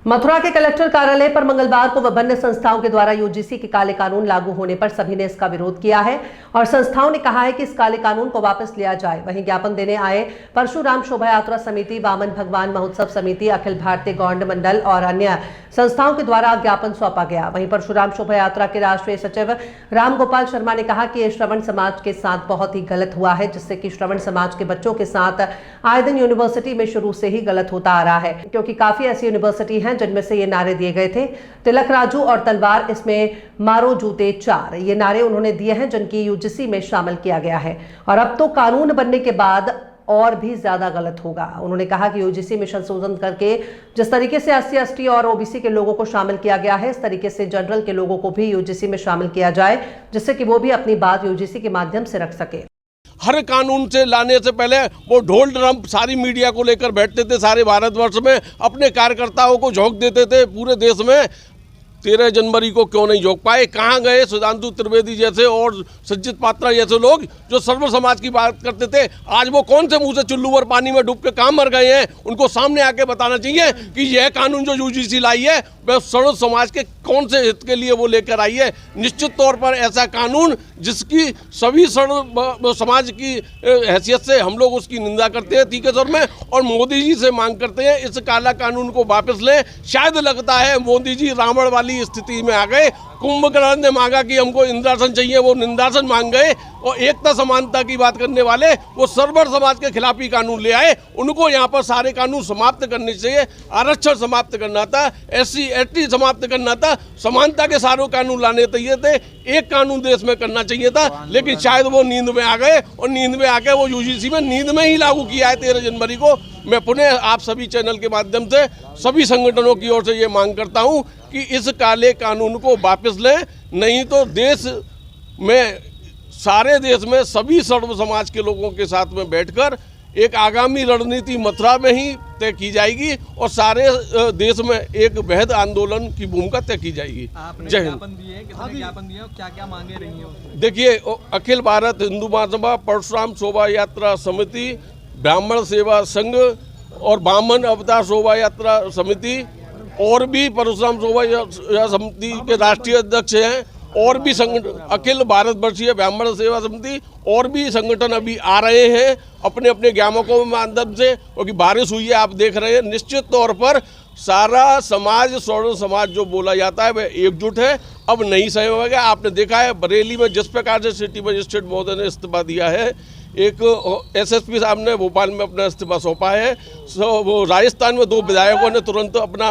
मथुरा के कलेक्टर कार्यालय पर मंगलवार को विभिन्न संस्थाओं के द्वारा यूजीसी के काले कानून लागू होने पर सभी ने इसका विरोध किया है और संस्थाओं ने कहा है कि इस काले कानून को वापस लिया जाए। वहीं ज्ञापन देने आए परशुराम शोभा यात्रा समिति, वामन भगवान महोत्सव समिति, अखिल भारतीय गौंड मंडल और अन्य संस्थाओं के द्वारा ज्ञापन सौंपा गया। वहीं परशुराम शोभा यात्रा के राष्ट्रीय सचिव राम गोपाल शर्मा ने कहा कि श्रवण समाज के साथ बहुत ही गलत हुआ है, जिससे कि श्रवण समाज के बच्चों के साथ आए दिन यूनिवर्सिटी में शुरू से ही गलत होता आ रहा है, क्योंकि काफी ऐसी यूनिवर्सिटी हैं जिनमें से ये नारे दिए गए थे, तिलक राजू और तलवार, इसमें मारो जूते 4, ये नारे उन्होंने दिए हैं जिनकी यूजीसी में शामिल किया गया है और अब तो कानून बनने के बाद और भी ज्यादा गलत होगा। उन्होंने कहा कि यूजीसी में संशोधन करके जिस तरीके से SC ST और OBC के लोगों को शामिल किया गया है, इस तरीके से जनरल के लोगों को भी यूजीसी में शामिल किया जाए, जिससे कि वो भी अपनी बात यूजीसी के माध्यम से रख सके। हर कानून से लाने से पहले वो ढोल ड्रम सारी मीडिया को लेकर बैठते थे, सारे भारतवर्ष में अपने कार्यकर्ताओं को झोंक देते थे पूरे देश में। 13 जनवरी को क्यों नहीं झोंक पाए? कहाँ गए सुधांशु त्रिवेदी जैसे और संचित पात्रा जैसे लोग जो सर्व समाज की बात करते थे? आज वो कौन से मुंह से चुल्लू भर पानी में डूब के कहाँ मर गए हैं? उनको सामने आके बताना चाहिए कि यह कानून जो यूजीसी लाई है वह सर्व समाज के कौन से हित के लिए वो लेकर आई है। निश्चित तौर पर ऐसा कानून जिसकी सभी सर्व समाज की हैसियत से हम लोग उसकी निंदा करते हैं तीखे स्वर में और मोदी जी से मांग करते हैं इस काला कानून को वापस लें। शायद लगता है मोदी जी रावण वाली स्थिति में आ गए। कुंभकर्ण ने मांगा कि हमको इंद्रासन चाहिए, वो निंदासन मांग गए और एकता समानता की बात करने वाले वो सर्वर समाज के खिलाफ ही कानून ले आए। उनको यहाँ पर सारे कानून समाप्त करने चाहिए। आरक्षण समाप्त करना था, SC ST समाप्त करना था, समानता के सारे कानून लाने चाहिए थे, एक कानून देश में करना चाहिए था, लेकिन शायद वो नींद में आ गए और नींद में आके वो यूजीसी में नींद में ही लागू किया है 13 जनवरी को। मैं पुनः आप सभी चैनल के माध्यम से सभी संगठनों की ओर से ये मांग करता हूँ कि इस काले कानून को वापस लें, नहीं तो देश में सारे देश में सभी सर्व समाज के लोगों के साथ में बैठकर एक आगामी रणनीति मथुरा में ही तय की जाएगी और सारे देश में एक वृहद आंदोलन की भूमिका तय की जाएगी। जय हिंद। क्या मांगे रही हो? देखिए, अखिल भारत हिंदू महासभा, परशुराम शोभा यात्रा समिति, ब्राह्मण सेवा संघ और वामन अवतार शोभा यात्रा समिति और भी परशुराम शोभा समिति के राष्ट्रीय अध्यक्ष हैं और भी संगठन, अखिल भारत वर्षीय ब्राह्मण सेवा समिति और भी संगठन अभी आ रहे हैं अपने अपने ज्ञापकों के माध्यम से, क्योंकि बारिश हुई है आप देख रहे हैं। निश्चित तौर पर सारा समाज, स्वर्ण समाज जो बोला जाता है वह एकजुट है, अब नहीं सहेगा। आपने देखा है बरेली में जिस प्रकार से सिटी मजिस्ट्रेट महोदय ने इस्तीफा दिया है, एक SSP साहब ने भोपाल में अपना इस्तीफा सौंपा है, वो राजस्थान में 2 विधायकों ने तुरंत अपना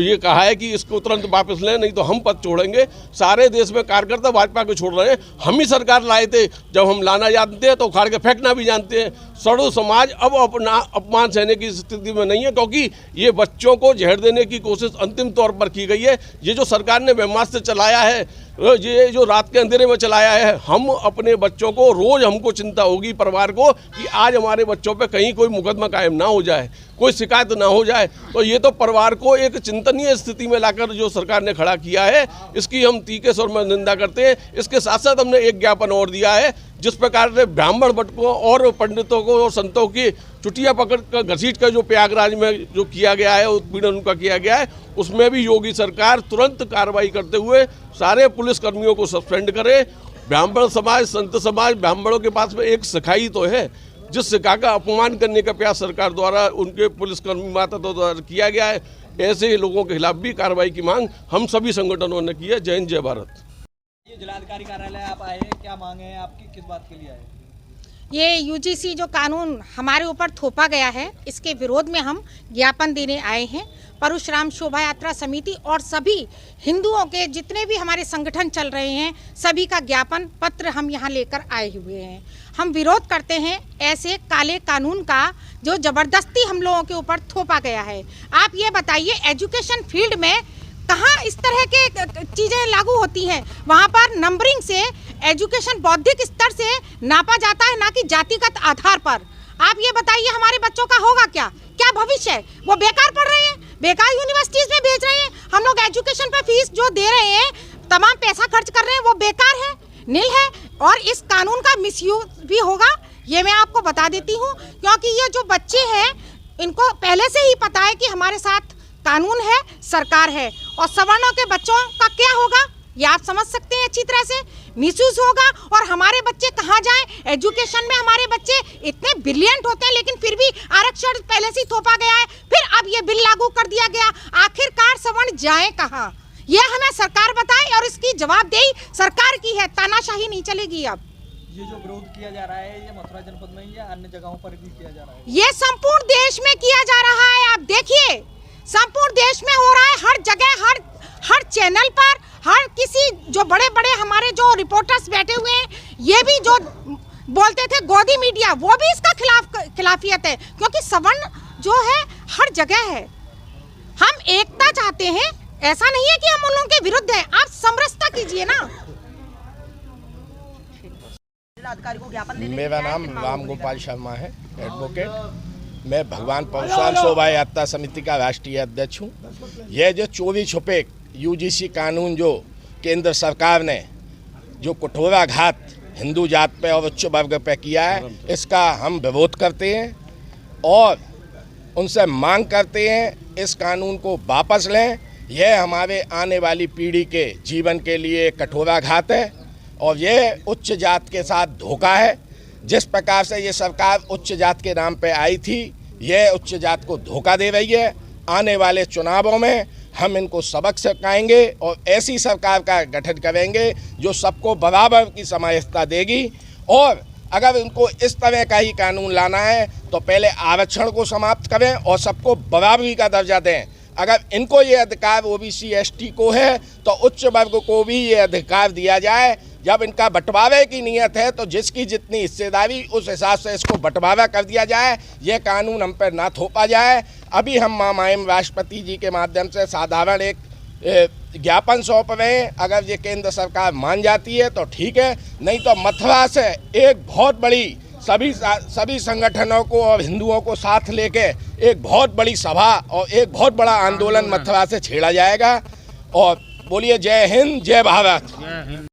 ये कहा है कि इसको तुरंत वापस लें, नहीं तो हम पद छोड़ेंगे। सारे देश में कार्यकर्ता भाजपा को छोड़ रहे हैं। हम ही सरकार लाए थे, जब हम लाना जानते हैं तो उखाड़ के फेंकना भी जानते हैं। सर्व समाज अब अपना अपमान सहने की स्थिति में नहीं है, क्योंकि ये बच्चों को जहर देने की कोशिश अंतिम तौर पर की गई है। ये जो सरकार ने ब्रह्मास्त्र चलाया है, ये जो रात के अंधेरे में चलाया है, हम अपने बच्चों को रोज हमको चिंता होगी परिवार को कि आज हमारे बच्चों पे कहीं कोई मुकदमा कायम ना हो जाए, कोई शिकायत ना हो जाए। तो ये तो परिवार को एक चिंतनीय स्थिति में लाकर जो सरकार ने खड़ा किया है, इसकी हम तीखे स्वर में निंदा करते हैं। इसके साथ साथ हमने एक ज्ञापन और दिया है, जिस प्रकार से ब्राह्मण भटकों और पंडितों को और संतों की चुटिया पकड़ कर घसीट कर जो प्रयागराज में जो किया गया है, उत्पीड़न उनका किया गया है, उसमें भी योगी सरकार तुरंत कार्रवाई करते हुए सारे पुलिसकर्मियों को सस्पेंड करे। ब्राह्मण समाज, संत समाज, ब्राह्मणों के पास में एक सिखाई तो है, जिस सिखा का अपमान करने का प्रयास सरकार द्वारा उनके पुलिसकर्मी माता द्वारा किया गया है। ऐसे लोगों के खिलाफ भी कार्रवाई की मांग हम सभी संगठनों ने की है। जय हिंद, जय भारत। ये जिलाधिकारी कार्यालय आप आए, क्या मांगे हैं आपकी, किस बात के लिए आए? ये यूजीसी जो कानून हमारे ऊपर थोपा गया है, इसके विरोध में हम ज्ञापन देने आए हैं। परशुराम शोभा यात्रा समिति और सभी हिंदुओं के जितने भी हमारे संगठन चल रहे हैं, सभी का ज्ञापन पत्र हम यहाँ लेकर आए हुए हैं। हम विरोध करते हैं ऐसे काले कानून का जो ज़बरदस्ती हम लोगों के ऊपर थोपा गया है। आप ये बताइए, एजुकेशन फील्ड में कहाँ इस तरह के चीज़ें लागू होती हैं? वहाँ पर नंबरिंग से एजुकेशन बौद्धिक स्तर से नापा जाता है, ना कि जातिगत आधार पर। आप ये बताइए हमारे बच्चों का होगा क्या भविष्य है? वो बेकार पढ़ रहे हैं, बेकार यूनिवर्सिटीज में भेज रहे हैं। हम लोग एजुकेशन पे फीस जो दे रहे हैं, तमाम पैसा खर्च कर रहे हैं, वो बेकार है, नील है। और इस कानून का मिसयूज भी होगा, ये मैं आपको बता देती हूँ, क्योंकि ये जो बच्चे हैं इनको पहले से ही पता है कि हमारे साथ कानून है, सरकार है, और सवर्णों के बच्चों का क्या होगा ये आप समझ सकते हैं अच्छी तरह से। मिसयूज होगा और हमारे बच्चे कहाँ जाएं। एजुकेशन में हमारे बच्चे इतने ब्रिलियंट होते हैं, लेकिन फिर भी आरक्षण पहले से ही थोपा गया है, फिर अब ये बिल लागू कर दिया गया। आखिरकार सवर्ण जाए कहाँ, ये हमें सरकार बताए और इसकी जवाबदेही सरकार की है। तानाशाही नहीं चलेगी। अब ये जो विरोध किया जा रहा है, ये मथुरा जनपद में या अन्य जगहों पर भी किया जा रहा है? ये संपूर्ण देश में किया जा रहा है। आप देखिए, संपूर्ण देश में हो रहा है, हर जगह, हर चैनल पर, हर किसी जो बड़े बड़े हमारे जो रिपोर्टर्स बैठे हुए हैं, ये भी जो बोलते थे गोदी मीडिया, वो भी इसका खिलाफियत है, क्योंकि सवर्ण जो है हर जगह है। हम एकता चाहते हैं, ऐसा नहीं है कि हम उन लोगों के विरुद्ध हैं। आप समरसता कीजिए ना। मेरा नाम राम गोपाल शर्मा है, एडवोकेट। मैं भगवान परशुराम शोभा यात्रा समिति का राष्ट्रीय अध्यक्ष हूँ। यह जो चोरी छुपे यूजीसी कानून जो केंद्र सरकार ने जो कठोराघात हिंदू जात पे और उच्च वर्ग पे किया है, इसका हम विरोध करते हैं और उनसे मांग करते हैं इस कानून को वापस लें। यह हमारे आने वाली पीढ़ी के जीवन के लिए कठोराघात है और यह उच्च जात के साथ धोखा है। जिस प्रकार से ये सरकार उच्च जात के नाम पे आई थी, यह उच्च जात को धोखा दे रही है। आने वाले चुनावों में हम इनको सबक सिखाएंगे और ऐसी सरकार का गठन करेंगे जो सबको बराबर की समानता देगी। और अगर उनको इस तरह का ही कानून लाना है तो पहले आरक्षण को समाप्त करें और सबको बराबरी का दर्जा दें। अगर इनको ये अधिकार ओबीसी एसटी को है तो उच्च वर्ग को भी ये अधिकार दिया जाए। जब इनका बंटवारे की नीयत है तो जिसकी जितनी हिस्सेदारी उस हिसाब से इसको बंटवारा कर दिया जाए, ये कानून हम पर ना थोपा जाए। अभी हम माननीय राष्ट्रपति जी के माध्यम से साधारण एक ज्ञापन सौंप रहे हैं। अगर ये केंद्र सरकार मान जाती है तो ठीक है, नहीं तो मथुरा से एक बहुत बड़ी सभी संगठनों को और हिंदुओं को साथ लेके एक बहुत बड़ी सभा और एक बहुत बड़ा आंदोलन मथुरा से छेड़ा जाएगा। और बोलिए जय हिंद, जय भारत।